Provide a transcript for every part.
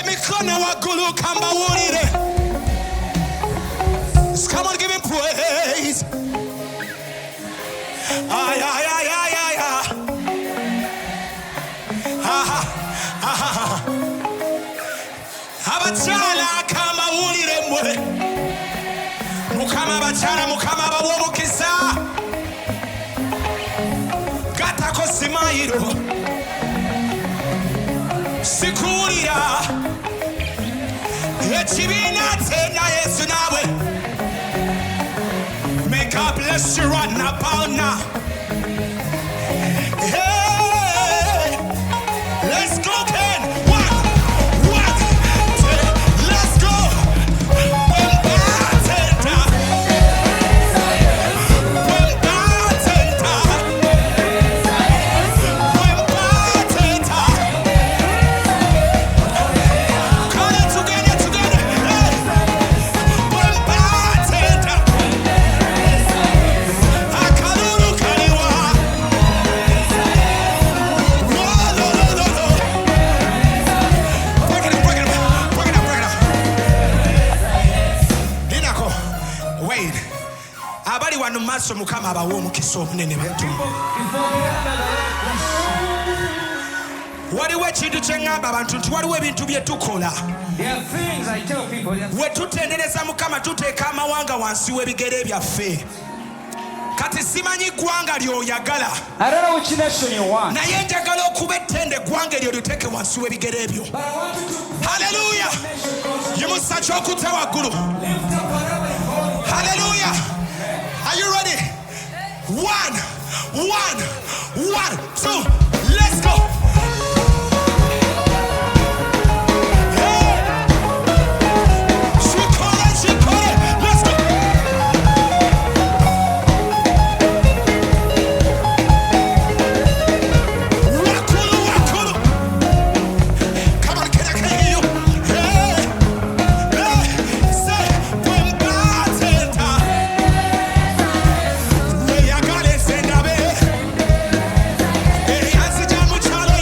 Emikono wagulu kamba wulire. Come on, give him praise. Ay, ay, ay, ay, ay, ay. Abachala kama wulire mwe. Mukama bachala mukama babwomukisa. Gatako simayiro. Sikulira. Echibina tena Yesu nawe. May God bless you right now, now. Hey, let's go, Ken. One, two, let's go. Abali wano maso mukama abawo omukisa omunene betu. Waliwo ekintu kye ŋŋamba abantu nti waliwo ebintu bye tukola. We tutendereza mukama tuteeka amawanga wansi w'ebigere byaffe. Kati simanyi ggwanga ly'oyagala. Naye njagala okuba ettende eggwanga eryo liteeke wansi w'ebigere byo. Haleluya! Yimusa ky'okutte waggulu. Haleluya! Are you ready? One, two, let's go. Chalo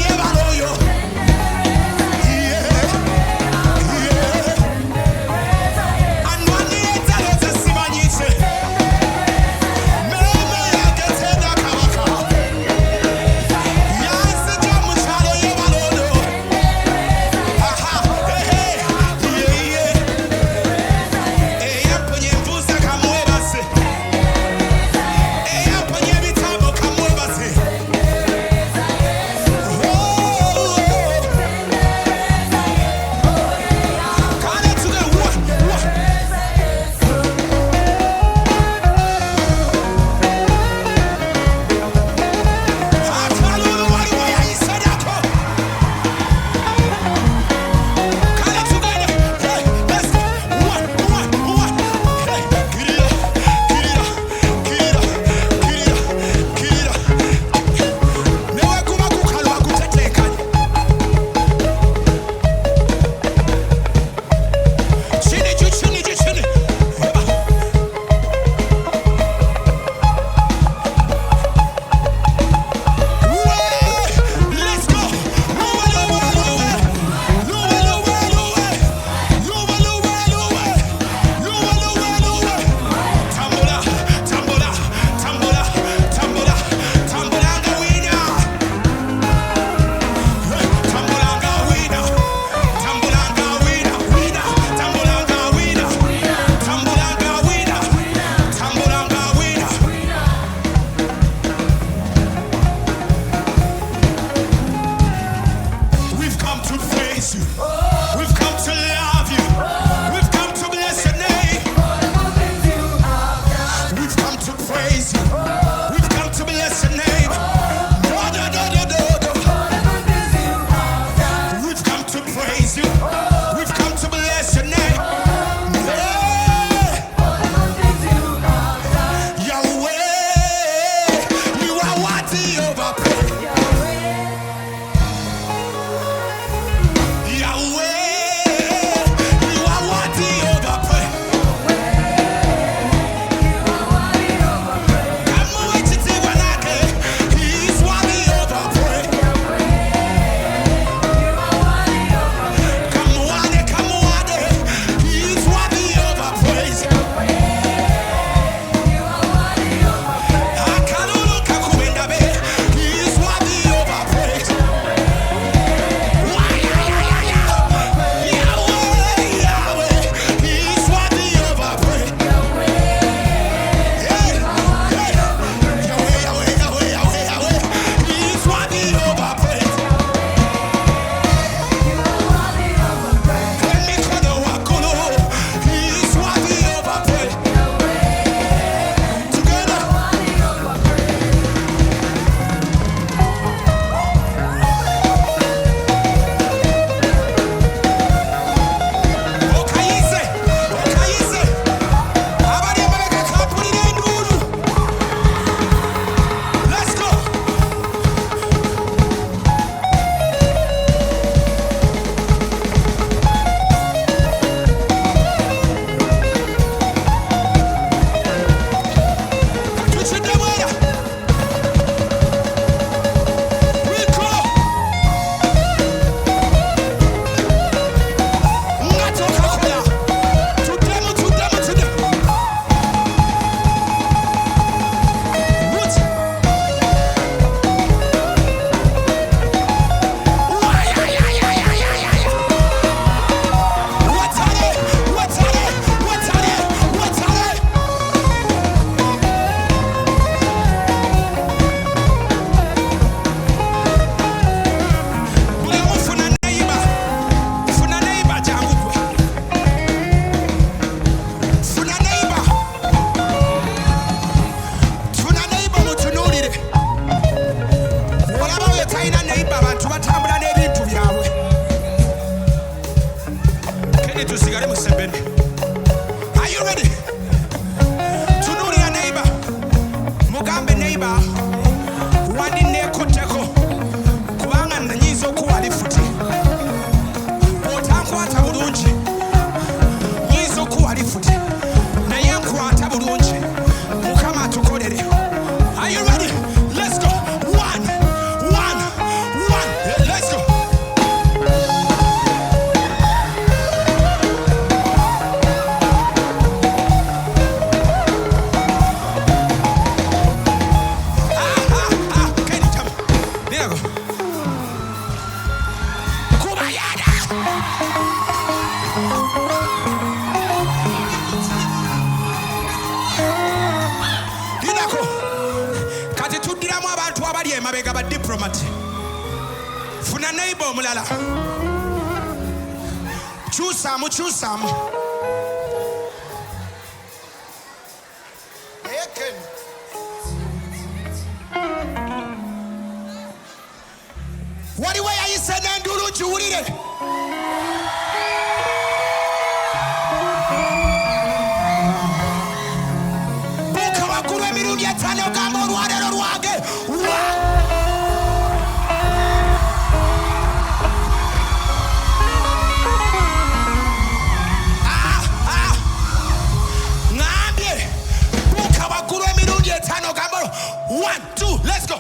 tusigale mu ssembene. Are you ready? Tunuulira neighbor. Mugambe neighbor. Wandi neekutteko. Kubanga nanyinza okuwa lifuti. Bw'otankwata bulungi. Nyinza okuwa lifuti. Naye nkwata bulungi. Mukama atukolere. Are you ready? Let's go. One. Let's go. Kati tuddiramu abantu abali emabega ba diplomat. Funa neighbor omulala. Kyusaamu. Waliwo yayise n'endulu kiwulire. Buuka waggulu emirundi 5 ogamba olwaleero lwange. Ngambye buuka waggulu emirundi 5 ogamba 1, 2, let's go.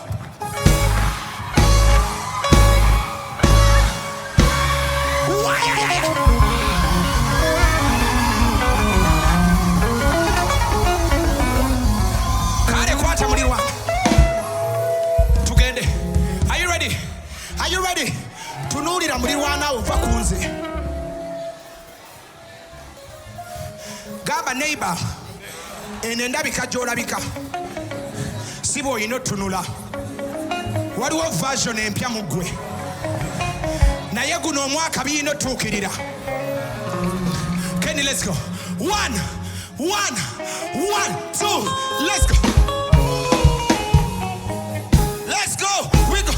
Kale kwata mulirwa. Tugende. Are you ready? Tunuulira mulirwana ova ku nze. Gamba neighbor. Eno endabika gy'olabika. Si bw'olina otunula. Waliwo version empya mu ggwe. Naye guno omwaka biina otuukirira. Kenny, let's go. 1, 2, let's go. Let's go. We go.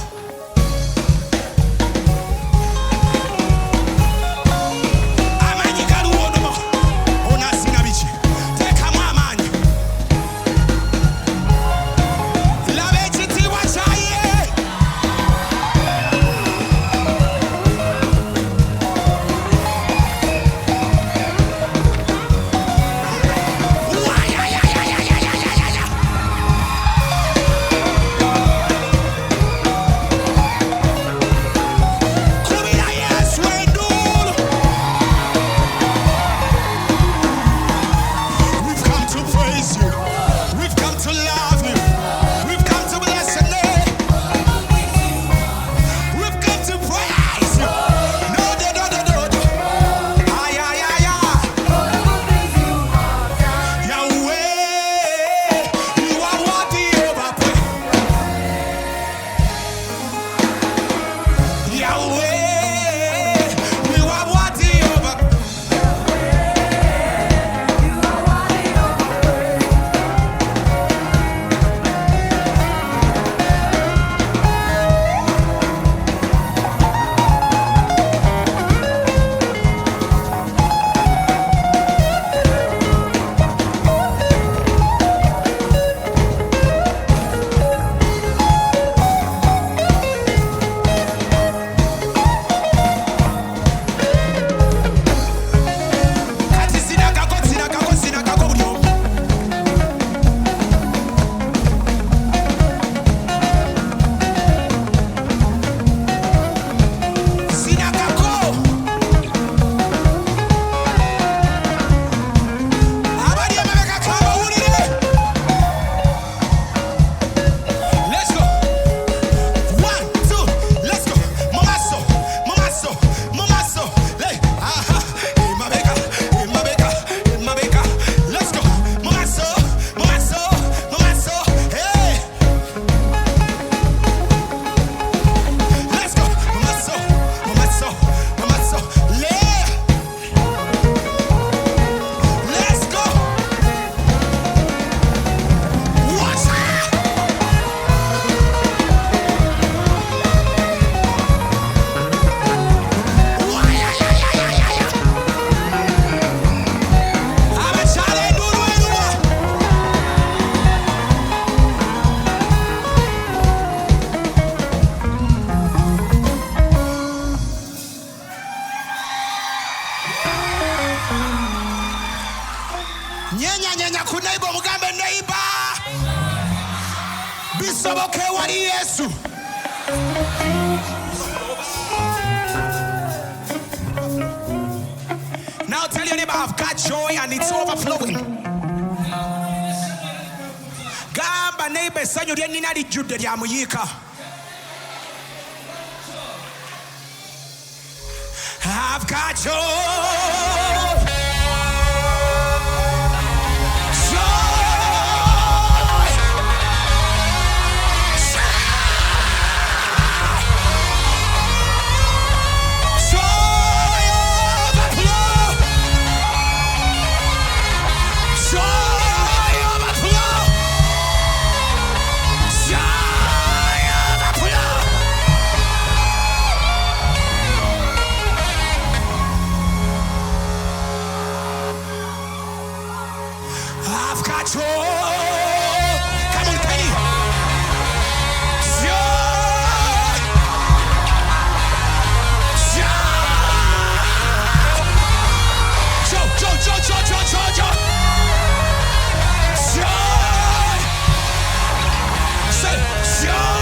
Amaanyi galuwo ono. Onaasina biki? Teekamu amaanyi. Laba ekitiibwa kyaye. Nyenya ku neighbor mugambe neighbor. Bisoboke wali Yesu. Now tell your neighbor, I've got joy and it's overflowing. Gamba neighbor sanyo lye nina lijjudde lya muyiika. I've got joy. I've got joy. Come on, Penny. Joy. Joy. Say joy.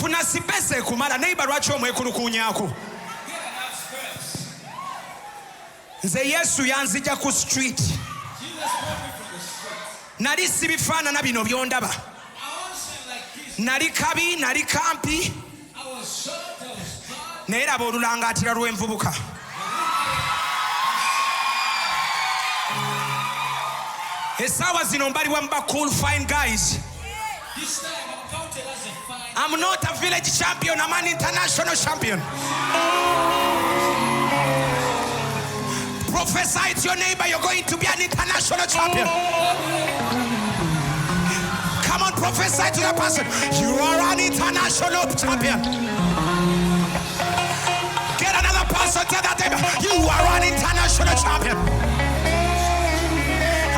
Funa sipese kumala neighbor lwaki omwekulukunyako. Nze Yesu yanzija ku street. Nali sibifaanana bino byondaba. Nali kabi, nali kampi. Naye laba olulangaatira lw'envubuka. Essaawa zino mbaliwa mu ba cool fine guys. I'm not a village champion, I'm an international champion. Prophesy to your neighbor, you're going to be an international champion. Come on, prophesy to that person. You are an international champion. Get another person, tell that neighbor, you are an international champion.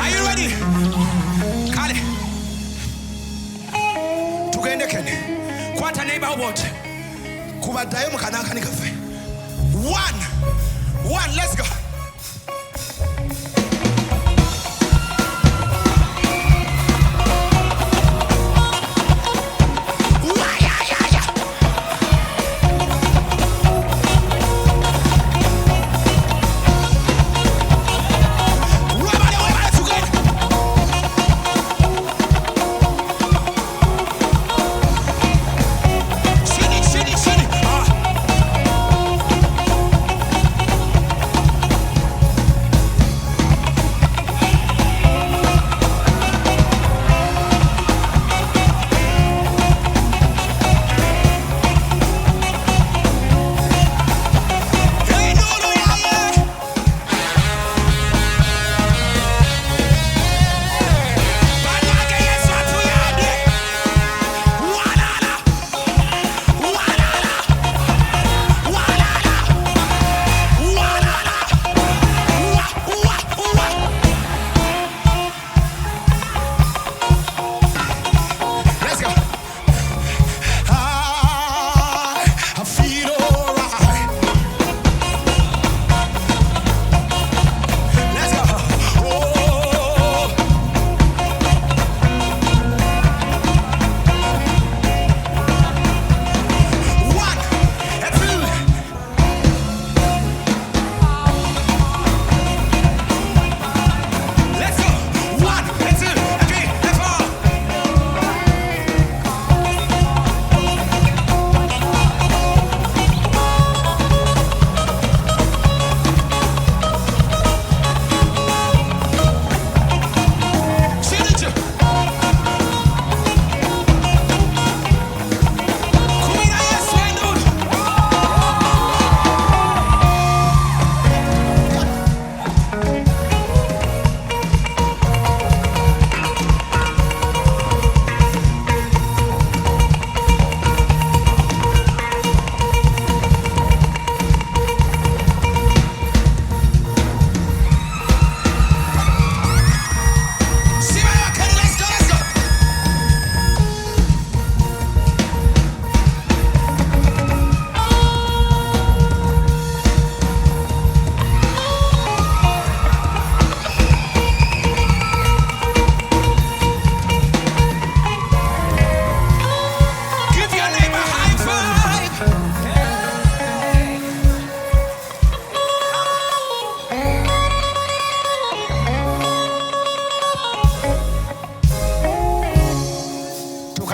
Are you ready? Kale. Tugende kene. Kwata neighbor wote. Kubaddayo mu kanankani kaffe. One, let's go.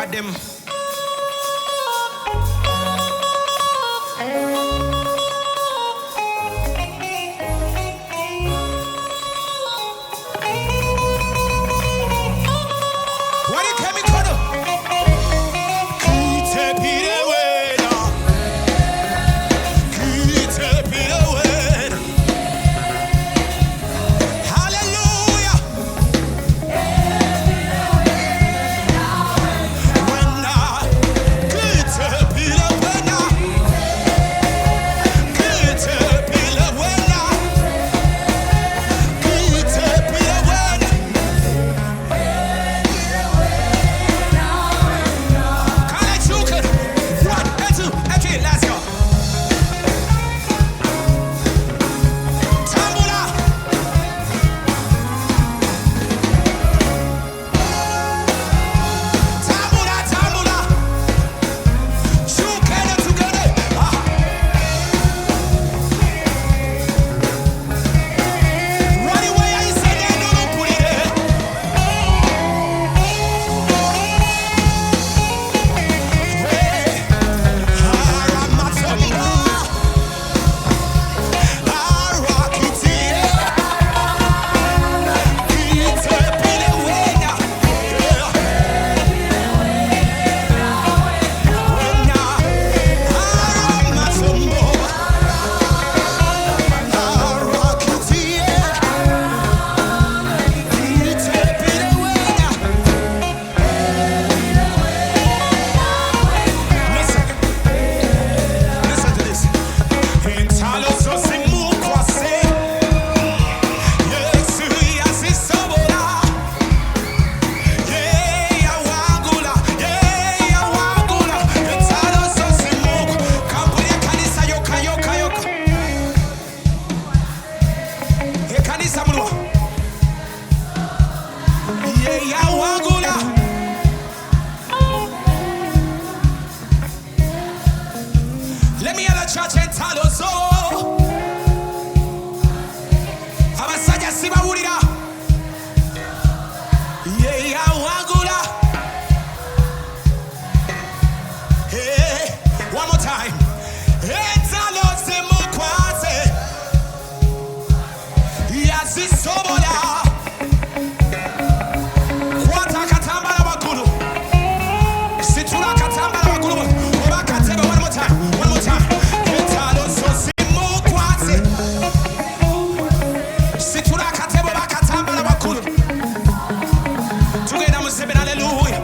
kaddemu. Let me hear the church and tell us so. Abasajja sibawulira. Yeah, ya wagula. Hey, one more time. Hey, tell us mukwase. Yasisobola. Kwata katambala bakulu. Situla katambala bakulu. Obakatebe one more time. One more time. Hey, tell us so mukwase. Situla katebe bakatambala bakulu. Together we say hallelujah.